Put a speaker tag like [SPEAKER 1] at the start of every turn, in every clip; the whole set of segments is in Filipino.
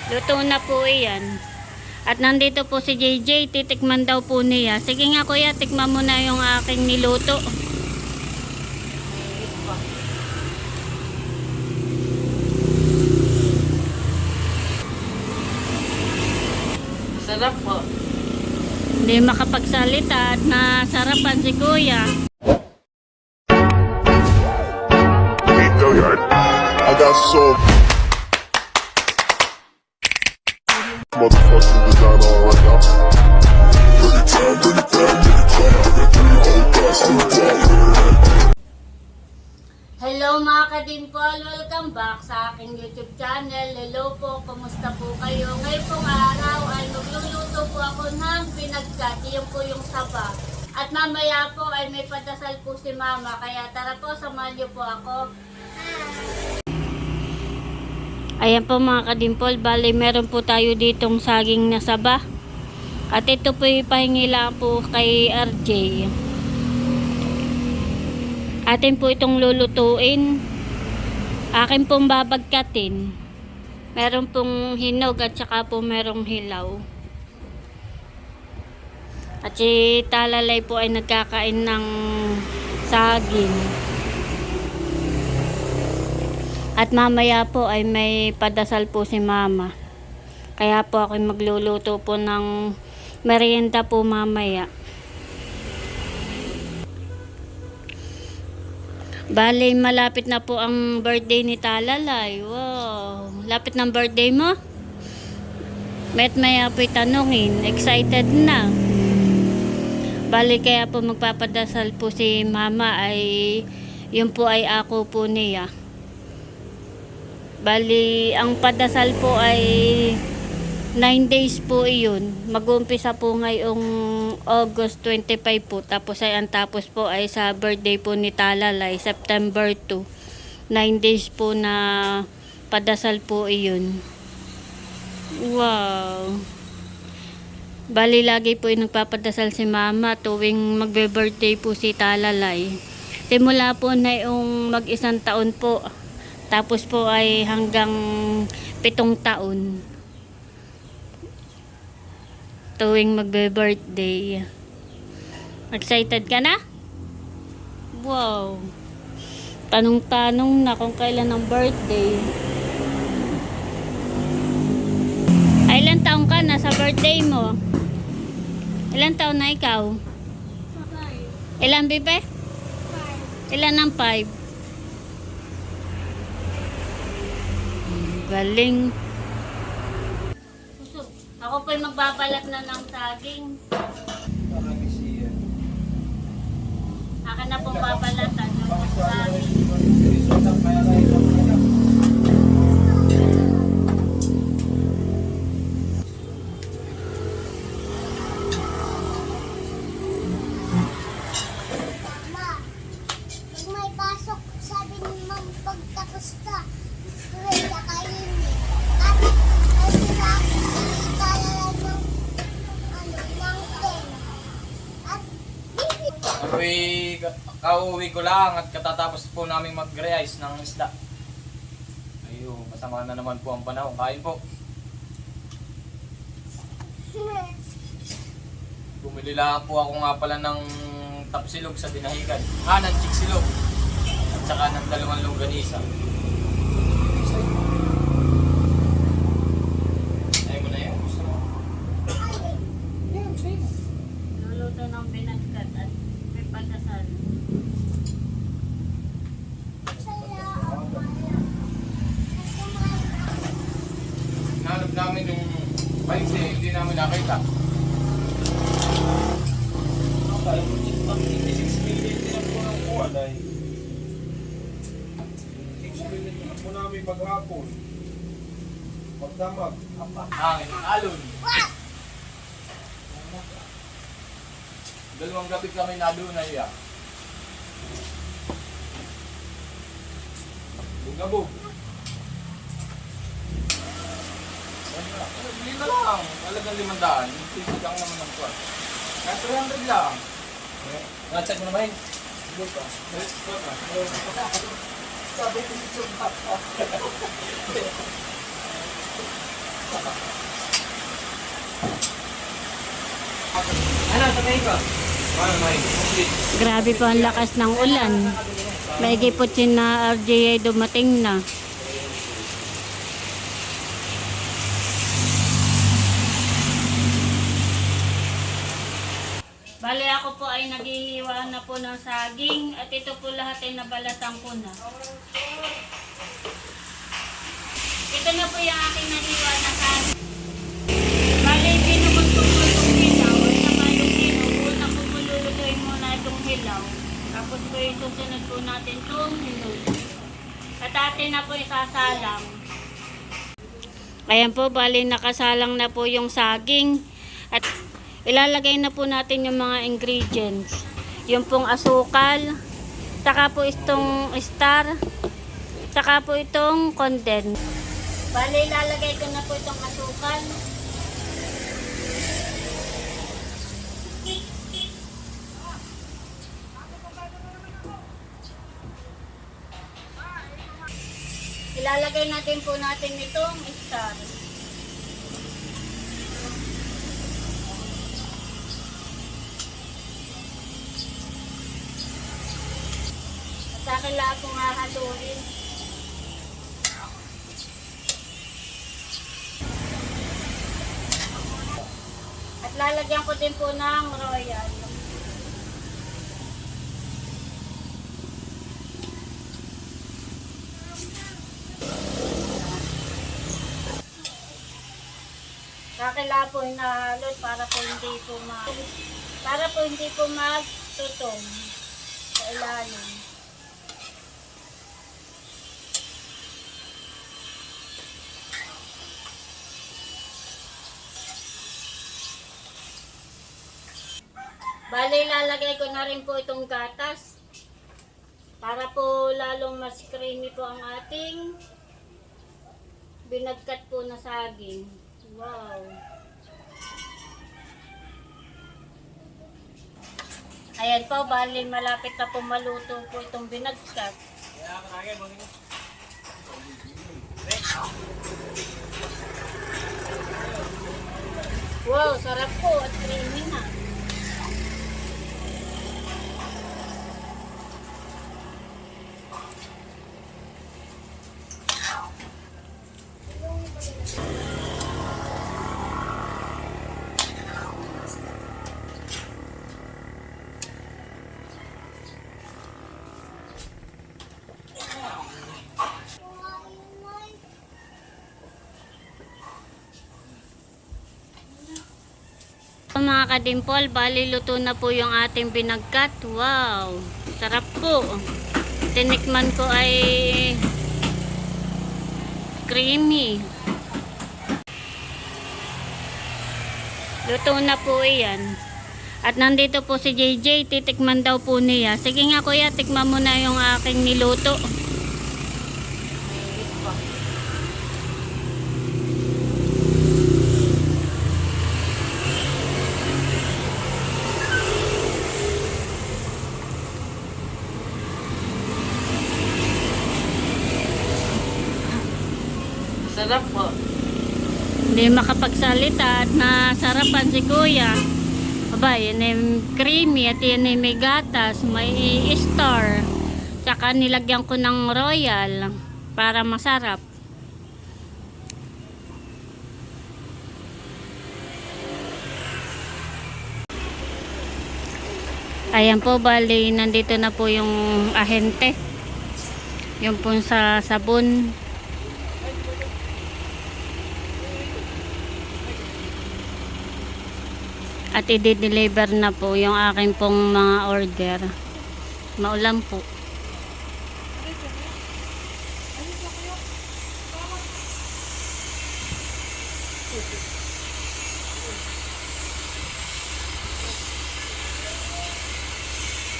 [SPEAKER 1] Luto na po iyan. At nandito po si JJ, titikman daw po niya. Sige nga kuya, tikman mo na yung aking niluto.
[SPEAKER 2] Sarap po.
[SPEAKER 1] Hindi makapagsalita at nasarapan si kuya.
[SPEAKER 3] I got so motherfucking designer on right now.
[SPEAKER 1] Hello mga kadimpol, welcome back sa aking YouTube channel. Hello po, kumusta po kayo? Ngayon pong araw ay magluluto po ako ng pinagkat, yun po yung saba. At mamaya po ay may padasal po si mama, kaya tara po, samahan niyo po ako. Ayan po mga kadimpol, bali meron po tayo ditong saging na saba. At ito po ipahingi lang po kay RJ. Atin po itong lulutuin. Akin pong babagkatin. Meron pong hinog at saka po merong hilaw. At si Talalay po ay nagkakain ng saging. At mamaya po ay may padasal po si mama. Kaya po ako magluluto po ng merienda po mamaya. Bale, malapit na po ang birthday ni Talalay. Wow, lapit ng birthday mo? Maya po'y tanungin. Excited na. Bale, kaya po magpapadasal po si mama ay yun po ay ako po niya. Bali, ang padasal po ay 9 days po iyon. Mag-uumpisa po ngayong August 25 po. Tapos ay ang tapos po ay sa birthday po ni Talalay, September 2. 9 days po na padasal po iyon. Wow! Bali, lagi po yung nagpapadasal si mama tuwing magbe-birthday po si Talalay. Simula po na yung mag-isang taon po. Tapos po ay hanggang 7 taon. Tuwing magbe-birthday. Excited ka na? Wow. Tanong-tanong na kung kailan ang birthday. Ay, ilan taong ka na sa birthday mo? Ilan taon na ikaw? 5. Ilan, Bibe? 5. Ilan ang 5? Galing. Ako po'y magbabalat na ng saging. Akin na pong babalatan ng saging.
[SPEAKER 4] Ma, pag may pasok, sabi ni Ma'am, pagtapos ka, tuloy ka kainin. At ay sila ikalalan ng ng 10. At bibi.
[SPEAKER 2] Ako'y kauwi ko lang at katatapos po namin mag-re-ice ng isda. Ayun, masama na naman po ang panahon. Kain po. Bumili lang po ako nga pala ng tapsilog sa dinahigan. Ng chiksilog. At saka ng 2 longganisa. Ayaw mo na yun? Gusto mo? Yeah, gusto mo.
[SPEAKER 1] Luluto ng pinagkat at may padasal.
[SPEAKER 2] Nahanap namin yung bikes hindi namin nakita.
[SPEAKER 5] 6 million din po ng kuha dahil 6 million din po namin maghapon. Magdamag.
[SPEAKER 2] Hangin, alon. 2 gabi kami nadunay ya. Bugabog. Hindi na lang. Talagang 500. Hindi lang naman ng kuha. Kaya 300 lang. Na-check mo na ba yun? Good pa. Sabi ko si Chumpa.
[SPEAKER 1] Grabe po ang lakas ng ulan. May gipotsin na RJA dumating na. Bale ako po ay naghihiwa na po ng saging at ito po lahat ay nabalatan ko na. Ito na po yung aking nahiwa na saging. Bale, pinukot ko po itong hilaw at saka yung hilaw. Una po po lulutuin muna itong hilaw. Tapos po isusunod po natin itong hilaw. At atin na po isasalang. Ayan po, bale nakasalang na po yung saging. At ilalagay na po natin yung mga ingredients. Yung pong asukal, saka po itong star, saka po itong condensed. Bale, ilalagay ko na po itong asukal. Ilalagay natin po natin itong star. Sa akin lahat kong hahaluin. At lalagyan ko din po ng royal. Sa akin lahat po hinahalo para po hindi po magtutong sa ilalim. Bale, ilalagay ko na rin po itong gatas para po lalong mas creamy po ang ating binagkat po na saging. Wow! Ayan po, bale malapit na po maluto po itong binagkat. Wow, sarap po at creamy na. Mga kadimpol, bali luto na po yung ating binagkat. Wow! Sarap po. Tinikman ko ay creamy. Luto na po iyan. At nandito po si JJ, titikman daw po niya. Sige nga kuya, tikman mo na yung aking niluto.
[SPEAKER 6] Sarap po.
[SPEAKER 1] Hindi makapagsalita at nasarapan si kuya. Aba, yan ay creamy at yan ay may gatas, may star. Tsaka nilagyan ko ng royal para masarap. Ayan po, bali, nandito na po yung ahente. Yung po sa sabon. At i-deliver na po yung aking pong mga order. Maulan po.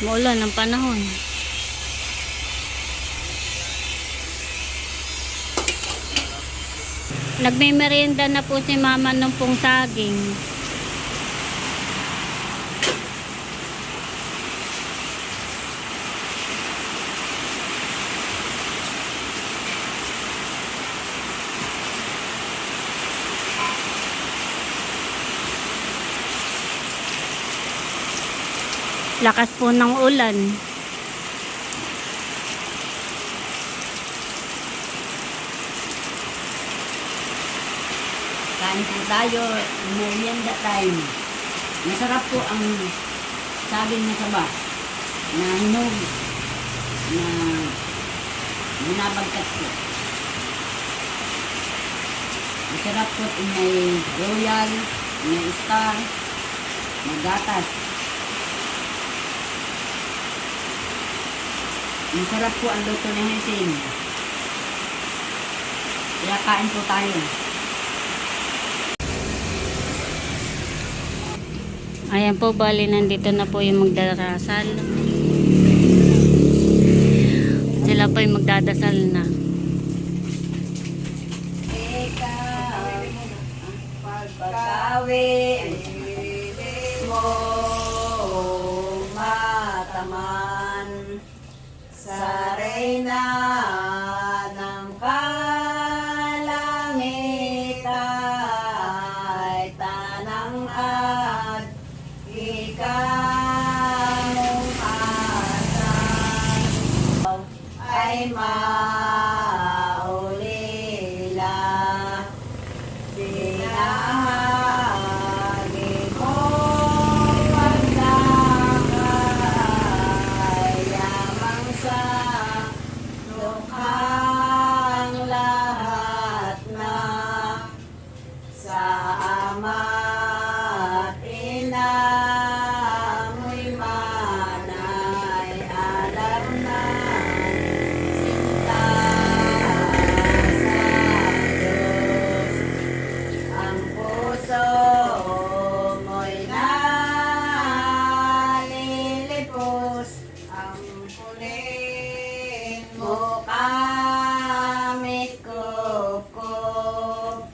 [SPEAKER 1] Maulan ang panahon. Nagme-merienda na po si mama nung pong saging. Lakas po ng ulan.
[SPEAKER 6] Kain po tayo, merienda time. Masarap po ang saging na saba na hinog na binabagkat po. Masarap po may royal, may star, may gatas. Masarap po ang luto ni Hasin. Kaya kain po tayo.
[SPEAKER 1] Ayan po, bali nandito na po yung magdarasal. Sila po yung magdadasal na.
[SPEAKER 6] Pagkawi mo mataman sa reyna ng kalangitay tanang at ikaw asan ay maulila. Binahagi mo pagdakay lamang sa lukhang lahat na sa ama't ina mo'y manay alam na sinta sa Diyos. Ang puso mo'y nalilipos, ang pulin mo kamit kukup.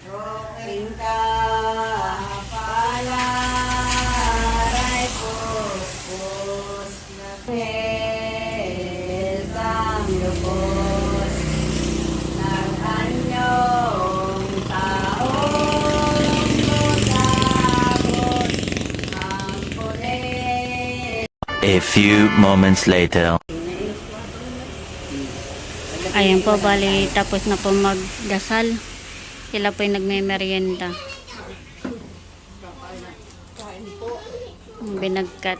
[SPEAKER 6] Roking ka palaray puspos, napil kang lubos ng anyong taong tutapos ang pulin.
[SPEAKER 7] A few moments later.
[SPEAKER 1] Ayan po, bali tapos na po magdasal. Sila po yung nagme-merienda. Binagkat.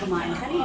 [SPEAKER 6] Kumain ka rin.